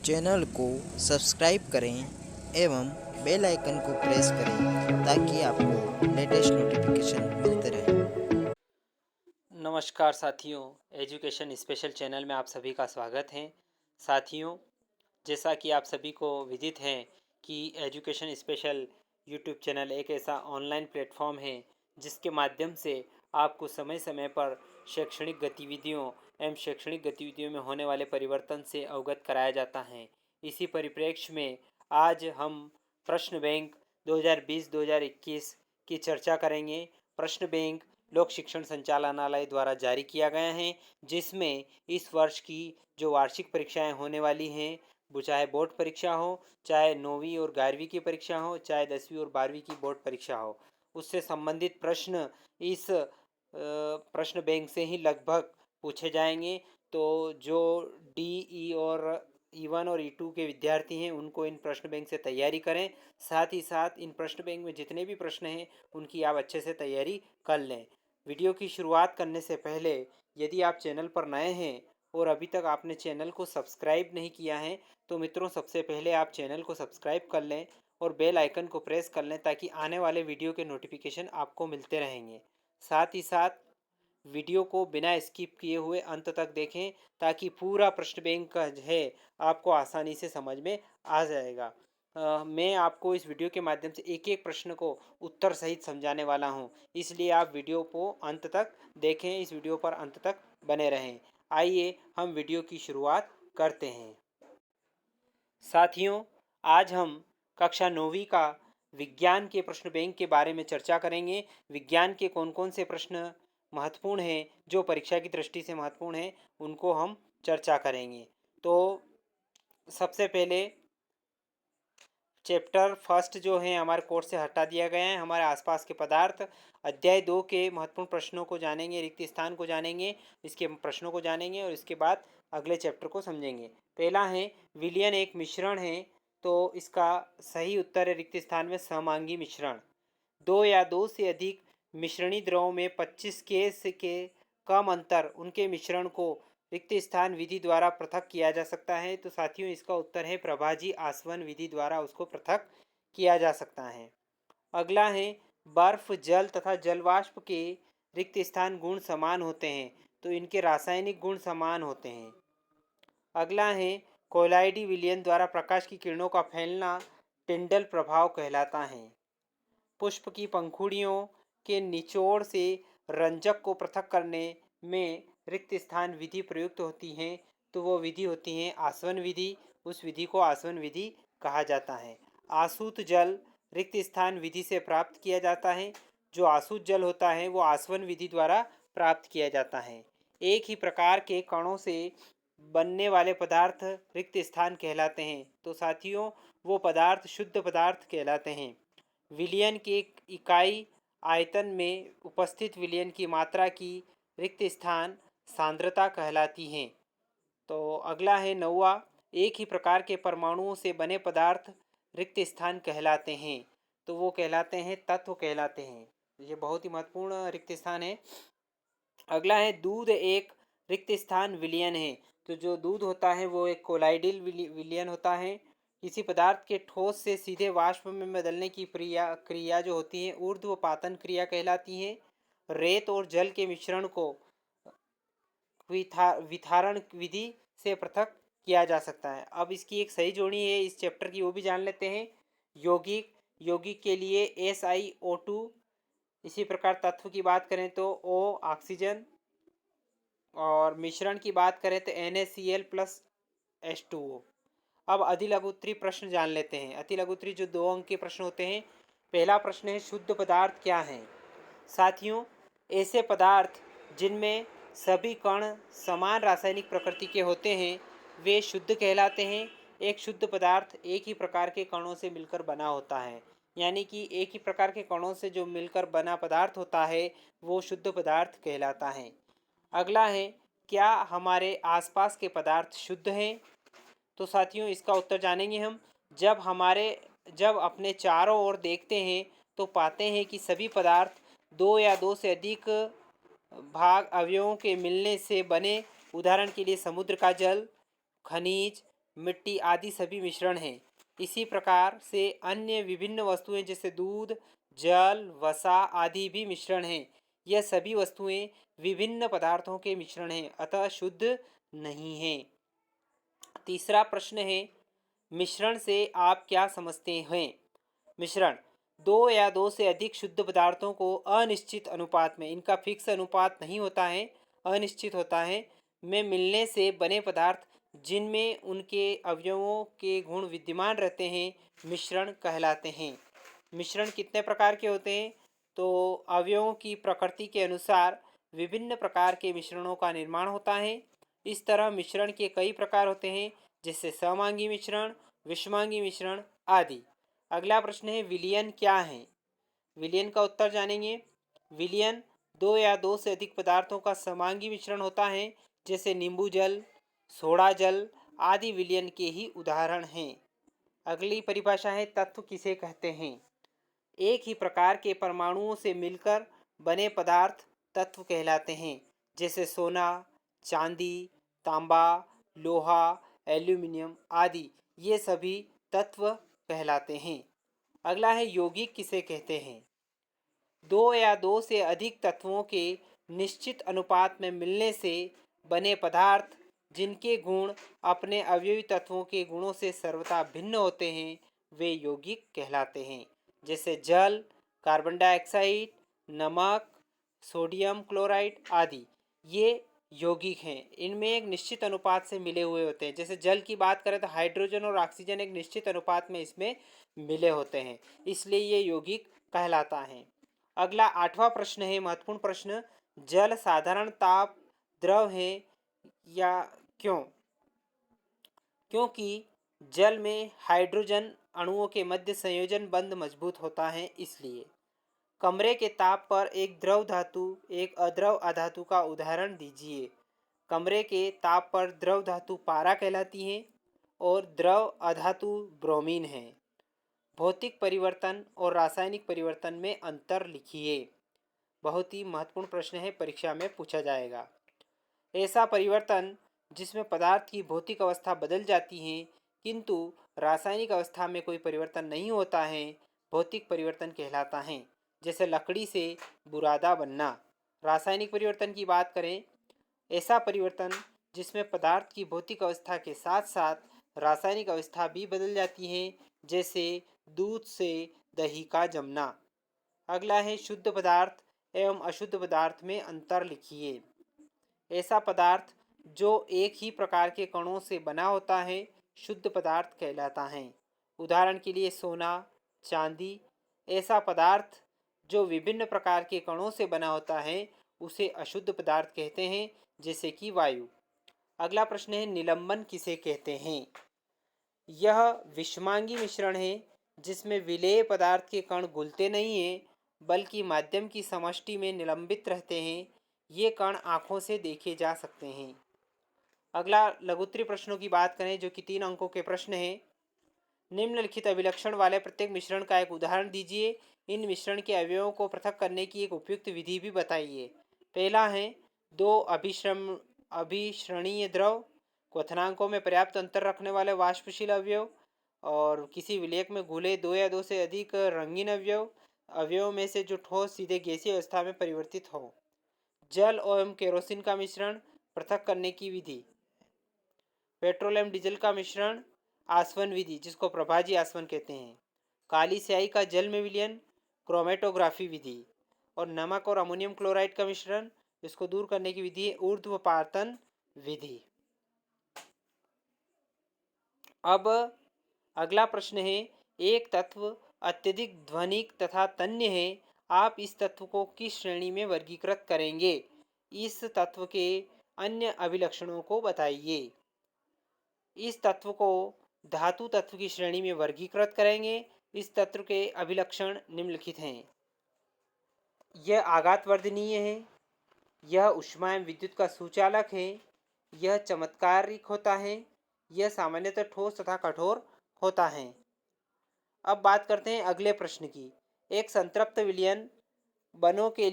Channel को subscribe करें एवं बेल आइकन को प्रेस करें ताकि आपको लेटेस्ट नोटिफिकेशन मिलते रहें। नमस्कार साथियों, एजुकेशन स्पेशल चैनल में आप सभी का स्वागत है। साथियों, जैसा कि आप सभी को विदित है कि एजुकेशन स्पेशल यूट्यूब चैनल एक ऐसा ऑनलाइन प्लेटफॉर्म है जिसके माध्यम से आपको समय समय पर शैक्षणिक गतिविधियों एवं शैक्षणिक गतिविधियों में होने वाले परिवर्तन से अवगत कराया जाता है। इसी परिप्रेक्ष्य में आज हम प्रश्न बैंक 2020-2021 की चर्चा करेंगे। प्रश्न बैंक लोक शिक्षण संचालनालय द्वारा जारी किया गया है, जिसमें इस वर्ष की जो वार्षिक परीक्षाएं होने वाली हैं, वो चाहे बोर्ड परीक्षा हो, चाहे 9वीं और 11वीं की परीक्षा हो, चाहे 10वीं और 12वीं की बोर्ड परीक्षा हो, उससे संबंधित प्रश्न इस प्रश्न बैंक से ही लगभग पूछे जाएंगे। तो जो डी और E1 और E2 के विद्यार्थी हैं उनको इन प्रश्न बैंक से तैयारी करें। साथ ही साथ इन प्रश्न बैंक में जितने भी प्रश्न हैं उनकी आप अच्छे से तैयारी कर लें। वीडियो की शुरुआत करने से पहले यदि आप चैनल पर नए हैं और अभी तक आपने चैनल को सब्सक्राइब नहीं किया है तो मित्रों, सबसे पहले आप चैनल को सब्सक्राइब कर लें और बेल आइकन को प्रेस कर लें ताकि आने वाले वीडियो के नोटिफिकेशन आपको मिलते रहेंगे। साथ ही साथ वीडियो को बिना स्किप किए हुए अंत तक देखें ताकि पूरा प्रश्न बैंक का जो है आपको आसानी से समझ में आ जाएगा। मैं आपको इस वीडियो के माध्यम से एक एक प्रश्न को उत्तर सहित समझाने वाला हूं, इसलिए आप वीडियो को अंत तक देखें, इस वीडियो पर अंत तक बने रहें। आइए हम वीडियो की शुरुआत करते हैं। साथियों, आज हम कक्षा 9वीं का विज्ञान के प्रश्न बैंक के बारे में चर्चा करेंगे। विज्ञान के कौन कौन से प्रश्न महत्वपूर्ण हैं, जो परीक्षा की दृष्टि से महत्वपूर्ण हैं, उनको हम चर्चा करेंगे। तो सबसे पहले चैप्टर फर्स्ट जो है हमारे कोर्स से हटा दिया गया है, हमारे आसपास के पदार्थ। अध्याय 2 के महत्वपूर्ण प्रश्नों को जानेंगे, रिक्त स्थान को जानेंगे, इसके प्रश्नों को जानेंगे और इसके बाद अगले चैप्टर को समझेंगे। पहला है विलयन एक मिश्रण है, तो इसका सही उत्तर है रिक्त स्थान में समांगी मिश्रण। दो या दो से अधिक मिश्रणी द्रवों में 25 के कम अंतर उनके मिश्रण को रिक्त स्थान विधि द्वारा पृथक किया जा सकता है। तो साथियों, इसका उत्तर है प्रभाजी आसवन विधि द्वारा उसको पृथक किया जा सकता है। अगला है बर्फ जल तथा जलवाष्प के रिक्त स्थान गुण समान होते हैं, तो इनके रासायनिक गुण समान होते हैं। अगला है कोलाइडी विलयन द्वारा प्रकाश की किरणों का फैलना टिंडल प्रभाव कहलाता है। पुष्प की पंखुड़ियों के निचोड़ से रंजक को पृथक करने में रिक्त स्थान विधि प्रयुक्त होती है, तो वो विधि होती है आसवन विधि। उस विधि को आसवन विधि कहा जाता है। आसूत जल रिक्त स्थान विधि से प्राप्त किया जाता है। जो आसूत जल होता है वो आसवन विधि द्वारा प्राप्त किया जाता है। एक ही प्रकार के कणों से बनने वाले पदार्थ रिक्त स्थान कहलाते हैं, तो साथियों वो पदार्थ शुद्ध पदार्थ कहलाते हैं। विलयन की इकाई आयतन में उपस्थित विलयन की मात्रा की रिक्त स्थान सांद्रता कहलाती है। तो अगला है 9वां, एक ही प्रकार के परमाणुओं से बने पदार्थ रिक्त स्थान कहलाते हैं, तो वो कहलाते हैं तत्व कहलाते हैं। ये बहुत ही महत्वपूर्ण रिक्त स्थान है। अगला है दूध एक रिक्त स्थान विलयन है, तो जो दूध होता है वो एक कोलाइडल विलयन होता है। किसी पदार्थ के ठोस से सीधे वाष्प में बदलने की क्रिया जो होती है ऊर्ध्वपातन क्रिया कहलाती है। रेत और जल के मिश्रण को विथारण विधि से पृथक किया जा सकता है। अब इसकी एक सही जोड़ी है इस चैप्टर की, वो भी जान लेते हैं। यौगिक यौगिक के लिए SiO2। इसी प्रकार तत्व की बात करें तो O ऑक्सीजन, और मिश्रण की बात करें तो NaCl प्लस H2O। अब अतिलघुत्तरी प्रश्न जान लेते हैं। अतिलघुत्तरी जो 2 अंक के प्रश्न होते हैं। पहला प्रश्न है शुद्ध पदार्थ क्या है। साथियों, ऐसे पदार्थ जिनमें सभी कण समान रासायनिक प्रकृति के होते हैं वे शुद्ध कहलाते हैं। एक शुद्ध पदार्थ एक ही प्रकार के कणों से मिलकर बना होता है, यानी कि एक ही प्रकार के कणों से जो मिलकर बना पदार्थ होता है वो शुद्ध पदार्थ कहलाता है। अगला है क्या हमारे आसपास के पदार्थ शुद्ध हैं। तो साथियों, इसका उत्तर जानेंगे हम। जब अपने चारों ओर देखते हैं तो पाते हैं कि सभी पदार्थ दो या दो से अधिक भाग अवयवों के मिलने से बने। उदाहरण के लिए समुद्र का जल, खनिज, मिट्टी आदि सभी मिश्रण हैं। इसी प्रकार से अन्य विभिन्न वस्तुएं जैसे दूध, जल, वसा आदि भी मिश्रण हैं। यह सभी वस्तुएं विभिन्न पदार्थों के मिश्रण हैं, अतः शुद्ध नहीं हैं। तीसरा प्रश्न है, मिश्रण से आप क्या समझते हैं? मिश्रण दो या दो से अधिक शुद्ध पदार्थों को अनिश्चित अनुपात में, इनका फिक्स अनुपात नहीं होता है, अनिश्चित होता है, में मिलने से बने पदार्थ जिनमें उनके अवयवों के गुण विद्यमान रहते हैं मिश्रण कहलाते हैं। मिश्रण कितने प्रकार के होते हैं? तो अवयवों की प्रकृति के अनुसार विभिन्न प्रकार के मिश्रणों का निर्माण होता है। इस तरह मिश्रण के कई प्रकार होते हैं, जैसे समांगी मिश्रण, विषमांगी मिश्रण आदि। अगला प्रश्न है, विलयन क्या है? विलयन का उत्तर जानेंगे। विलयन दो या दो से अधिक पदार्थों का समांगी मिश्रण होता है, जैसे नींबू जल, सोडा जल आदि विलयन के ही उदाहरण हैं। अगली परिभाषा है, तत्व किसे कहते हैं? एक ही प्रकार के परमाणुओं से मिलकर बने पदार्थ तत्व कहलाते हैं, जैसे सोना, चांदी, तांबा, लोहा, एल्यूमिनियम आदि, ये सभी तत्व कहलाते हैं। अगला है, यौगिक किसे कहते हैं? दो या दो से अधिक तत्वों के निश्चित अनुपात में मिलने से बने पदार्थ जिनके गुण अपने अवयवी तत्वों के गुणों से सर्वथा भिन्न होते हैं, वे यौगिक कहलाते हैं, जैसे जल, कार्बन डाइऑक्साइड, नमक, सोडियम क्लोराइड आदि, ये यौगिक हैं। इनमें एक निश्चित अनुपात से मिले हुए होते हैं। जैसे जल की बात करें तो हाइड्रोजन और ऑक्सीजन एक निश्चित अनुपात में इसमें मिले होते हैं, इसलिए ये यौगिक कहलाता है। अगला 8वां प्रश्न है, महत्वपूर्ण प्रश्न, जल साधारण ताप द्रव है या क्यों? क्योंकि जल में हाइड्रोजन अणुओं के मध्य संयोजन बंध मजबूत होता है, इसलिए। कमरे के ताप पर एक द्रव धातु एक अद्रव अधातु का उदाहरण दीजिए। कमरे के ताप पर द्रव धातु पारा कहलाती है और द्रव अधातु ब्रोमीन है। भौतिक परिवर्तन और रासायनिक परिवर्तन में अंतर लिखिए। बहुत ही महत्वपूर्ण प्रश्न है, परीक्षा में पूछा जाएगा। ऐसा परिवर्तन जिसमें पदार्थ की भौतिक अवस्था बदल जाती है किंतु रासायनिक अवस्था में कोई परिवर्तन नहीं होता है, भौतिक परिवर्तन कहलाता है। जैसे लकड़ी से बुरादा बनना। रासायनिक परिवर्तन की बात करें, ऐसा परिवर्तन जिसमें पदार्थ की भौतिक अवस्था के साथ साथ रासायनिक अवस्था भी बदल जाती है, जैसे दूध से दही का जमना। अगला है, शुद्ध पदार्थ एवं अशुद्ध पदार्थ में अंतर लिखिए। ऐसा पदार्थ जो एक ही प्रकार के कणों से बना होता है शुद्ध पदार्थ कहलाता है। उदाहरण के लिए सोना, चांदी। ऐसा पदार्थ जो विभिन्न प्रकार के कणों से बना होता है उसे अशुद्ध पदार्थ कहते हैं, जैसे कि वायु। अगला प्रश्न है, निलंबन किसे कहते हैं? यह विषमांगी मिश्रण है जिसमें विलेय पदार्थ के कण घुलते नहीं हैं बल्कि माध्यम की समष्टि में निलंबित रहते हैं। ये कण आँखों से देखे जा सकते हैं। अगला लघुत्तरी प्रश्नों की बात करें, जो कि 3 अंकों के प्रश्न हैं। निम्नलिखित अभिलक्षण वाले प्रत्येक मिश्रण का एक उदाहरण दीजिए। इन मिश्रण के अवयवों को पृथक करने की एक उपयुक्त विधि भी बताइए। पहला है, दो अभिश्रणीय द्रव, क्वथनांकों में पर्याप्त अंतर रखने वाले वाष्पशील अवयव और किसी विलेयक में घुले दो या दो से अधिक रंगीन अवयव में से जो ठोस सीधे गैसीय अवस्था में परिवर्तित हो। जल एवं केरोसिन का मिश्रण, पृथक करने की विधि। पेट्रोल एवं डीजल का मिश्रण, आसवन विधि, जिसको प्रभाजी आसवन कहते हैं। काली स्याही का जल में विलयन, क्रोमेटोग्राफी विधि। और नमक और अमोनियम क्लोराइड का मिश्रण, इसको दूर करने की विधि है ऊर्ध्वपातन विधि। अब अगला प्रश्न है, एक तत्व अत्यधिक ध्वनिक तथा तन्य है, आप इस तत्व को किस श्रेणी में वर्गीकृत करेंगे? इस तत्व के अन्य अभिलक्षणों को बताइए। इस तत्व को धातु तत्व की श्रेणी में वर्गीकृत करेंगे। इस तत्व के अभिलक्षण निम्नलिखित हैं। यह आघातवर्धनीय है, यह ऊष्मा एवं विद्युत का सुचालक है, यह चमत्कारिक होता है, यह सामान्यतः ठोस तथा कठोर होता है। अब बात करते हैं अगले प्रश्न की। एक संतृप्त विलयन बनने के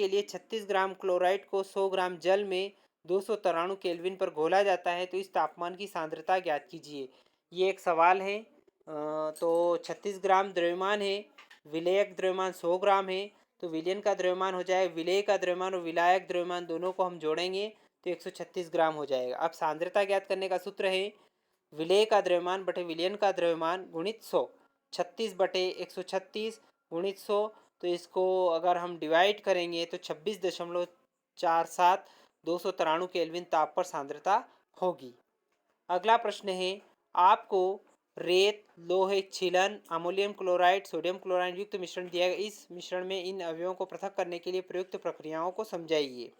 लिए 36 ग्राम क्लोराइड को 100 ग्राम जल में 293 केल्विन पर घोला जाता है तो इस तापमान की सांद्रता ज्ञात कीजिए। ये एक सवाल है। तो 36 ग्राम द्रव्यमान है, विलेयक द्रव्यमान 100 ग्राम है, तो विलयन का द्रव्यमान हो जाएगा, विलेय का द्रव्यमान और विलायक द्रव्यमान दोनों को हम जोड़ेंगे तो 136 ग्राम हो जाएगा। अब सांद्रता ज्ञात करने का सूत्र है विलेय का द्रव्यमान बटे विलयन का द्रव्यमान गुणित 100, 36 बटे 136 गुणित 100। तो इसको अगर हम डिवाइड करेंगे तो 26.47 293 केल्विन ताप पर सांद्रता होगी। अगला प्रश्न है, आपको रेत, लोहे, छीलन, अमोनियम क्लोराइड, सोडियम क्लोराइड युक्त मिश्रण दिया गया। इस मिश्रण में इन अवयवों को पृथक करने के लिए प्रयुक्त प्रक्रियाओं को समझाइए।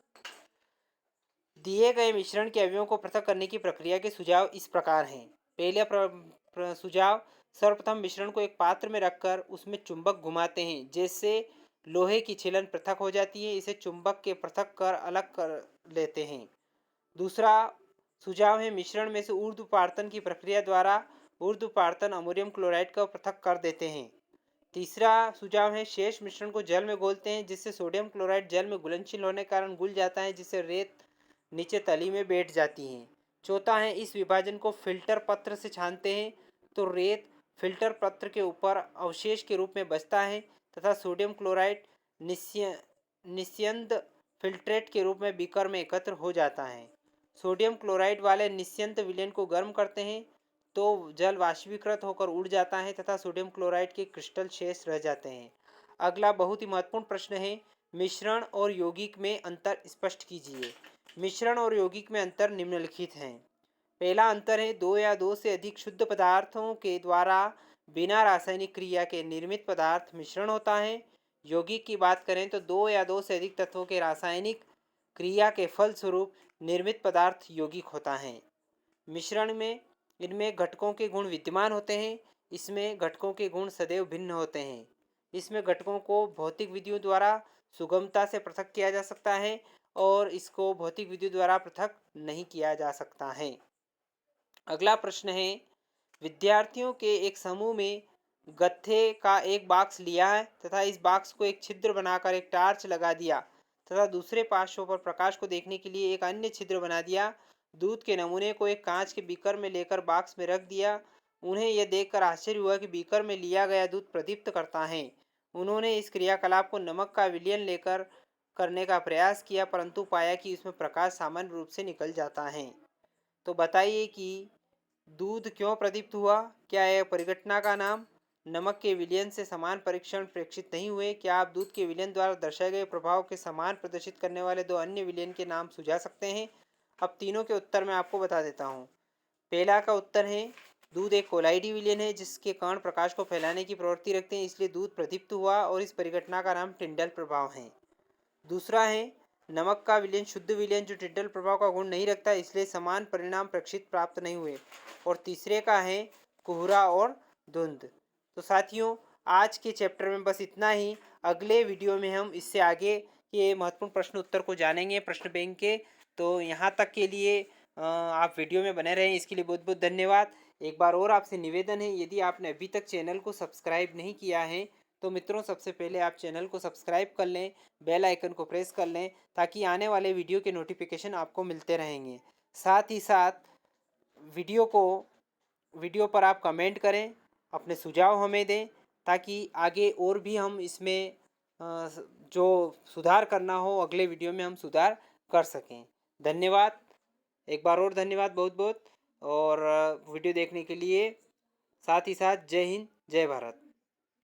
दिए गए मिश्रण के अवयवों को पृथक करने की प्रक्रिया के सुझाव इस प्रकार हैं। पहला सुझाव, सर्वप्रथम मिश्रण को एक पात्र में रखकर उसमें चुंबक घुमाते हैं, जिससे लोहे की छीलन पृथक हो जाती है। इसे चुंबक के पृथक कर अलग कर लेते हैं। दूसरा सुझाव है, मिश्रण में से ऊर्ध्वपातन की प्रक्रिया द्वारा ऊर्ध्वपातन अमोनियम क्लोराइड को पृथक कर देते हैं। तीसरा सुझाव है, शेष मिश्रण को जल में घोलते हैं, जिससे सोडियम क्लोराइड जल में घुलनशील होने के कारण घुल जाता है, जिससे रेत नीचे तली में बैठ जाती हैं। चौथा है, इस विभाजन को फिल्टर पत्र से छानते हैं तो रेत फिल्टर पत्र के ऊपर अवशेष के रूप में बचता है तथा सोडियम क्लोराइड निस्यंद फिल्ट्रेट के रूप में बीकर में एकत्र हो जाता है। सोडियम क्लोराइड वाले निस्यंत विलयन को गर्म करते हैं तो जल वाष्पीकृत होकर उड़ जाता है तथा सोडियम क्लोराइड के क्रिस्टल शेष रह जाते हैं। अगला बहुत ही महत्वपूर्ण प्रश्न है, मिश्रण और यौगिक में अंतर स्पष्ट कीजिए। मिश्रण और यौगिक में अंतर निम्नलिखित हैं। पहला अंतर है, दो या दो से अधिक शुद्ध पदार्थों के द्वारा बिना रासायनिक क्रिया के निर्मित पदार्थ मिश्रण होता है। यौगिक की बात करें तो दो या दो से अधिक तत्वों के रासायनिक क्रिया के फलस्वरूप निर्मित पदार्थ यौगिक होता है। मिश्रण में इनमें घटकों के गुण विद्यमान होते हैं। इसमें घटकों के गुण सदैव भिन्न होते हैं। इसमें घटकों को भौतिक विधियों द्वारा सुगमता से पृथक किया जा सकता है और इसको भौतिक विधियों द्वारा पृथक नहीं किया जा सकता है। अगला प्रश्न है, विद्यार्थियों के एक समूह में गत्थे का एक बॉक्स लिया है तथा इस बॉक्स को एक छिद्र बनाकर एक टार्च लगा दिया तथा दूसरे पार्श्व पर प्रकाश को देखने के लिए एक अन्य छिद्र बना दिया। दूध के नमूने को एक कांच के बीकर में लेकर बॉक्स में रख दिया। उन्हें यह देखकर आश्चर्य हुआ कि बीकर में लिया गया दूध प्रदीप्त करता है। उन्होंने इस क्रियाकलाप को नमक का विलयन लेकर करने का प्रयास किया, परंतु पाया कि इसमें प्रकाश सामान्य रूप से निकल जाता है। तो बताइए कि दूध क्यों प्रदीप्त हुआ? क्या यह परिघटना का नाम? नमक के विलयन से समान परीक्षण प्रेक्षित नहीं हुए? क्या आप दूध के विलयन द्वारा दर्शाए गए प्रभाव के समान प्रदर्शित करने वाले दो अन्य विलयन के नाम सुझा सकते हैं? अब तीनों के उत्तर मैं आपको बता देता हूँ। पहला का उत्तर है, दूध एक कोलाइडी विलयन है जिसके कण प्रकाश को फैलाने की प्रवृत्ति रखते हैं, इसलिए दूध प्रदीप्त हुआ और इस परिघटना का नाम टिंडल प्रभाव है। दूसरा है, नमक का विलयन शुद्ध विलयन जो टिंडल प्रभाव का गुण नहीं रखता, इसलिए समान परिणाम प्रेक्षित प्राप्त नहीं हुए। और तीसरे का है कोहरा और धुंध। तो साथियों, आज के चैप्टर में बस इतना ही। अगले वीडियो में हम इससे आगे के महत्वपूर्ण प्रश्न उत्तर को जानेंगे प्रश्न बैंक के। तो यहाँ तक के लिए आप वीडियो में बने रहें, इसके लिए बहुत बहुत धन्यवाद। एक बार और आपसे निवेदन है, यदि आपने अभी तक चैनल को सब्सक्राइब नहीं किया है तो मित्रों, सबसे पहले आप चैनल को सब्सक्राइब कर लें, बेल आइकन को प्रेस कर लें, ताकि आने वाले वीडियो के नोटिफिकेशन आपको मिलते रहेंगे। साथ ही साथ वीडियो पर आप कमेंट करें, अपने सुझाव हमें दें, ताकि आगे और भी हम इसमें जो सुधार करना हो अगले वीडियो में हम सुधार कर सकें। धन्यवाद, एक बार और धन्यवाद बहुत बहुत। और वीडियो देखने के लिए। साथ ही साथ जय हिंद, जय भारत।